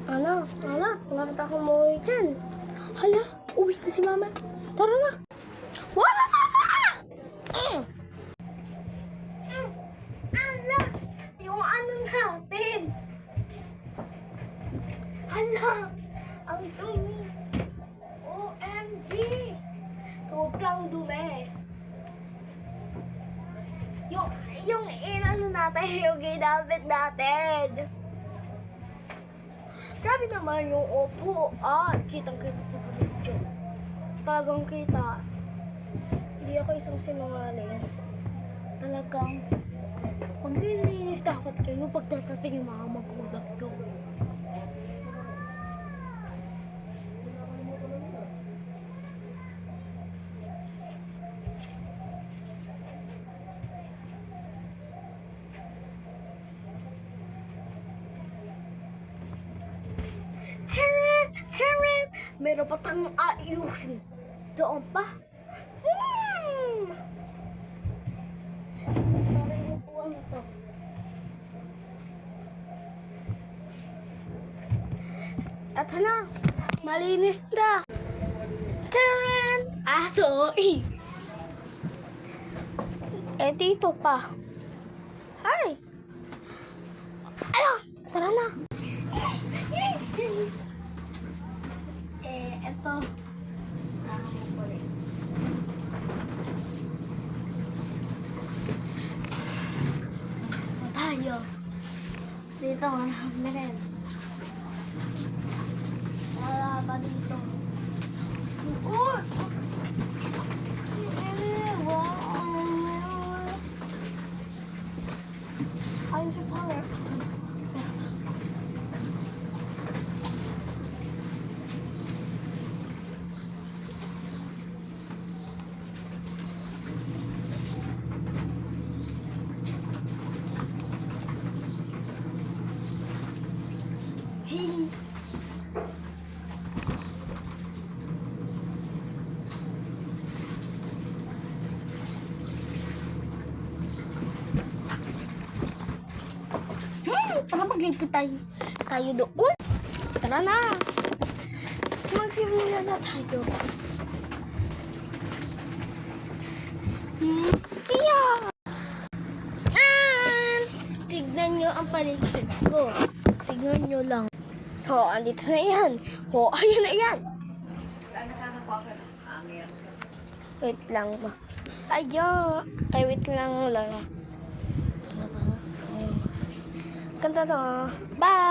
Wala pa akong umuwi dyan. Hala, uwi na si mama. Tara na. Wala! Ala, yung ano natin. Hala, ang dumi. OMG. Sobrang dumi. Yung inano natin, yung ginamit natin. Grabe naman yung opo. Kitang-kita sa video. Talagang kita. Hindi ako isang sinungaling. Talagang maglilinis dapat kayo pagdadating yung mga magulang nyo. Charan! Meron pa tayong ayusin. Doon pa. Parang yung puwan ito. At na, malinis na. Charan! Aso! Dito pa. Ay! Ayun! Tara na. Ito. Polis. Alis po tayo. Dito, marami rin. Wala pa dito. Ayun sa flower. Asan? Tara maglipit tayo doon. Tara na. Magsimula na tayo. Tignan nyo ang paligid ko. Tignan nyo lang. Andito na yan. Ayan na yan. Wait lang ba? Wait lang, Lola. Ganda to. Bye!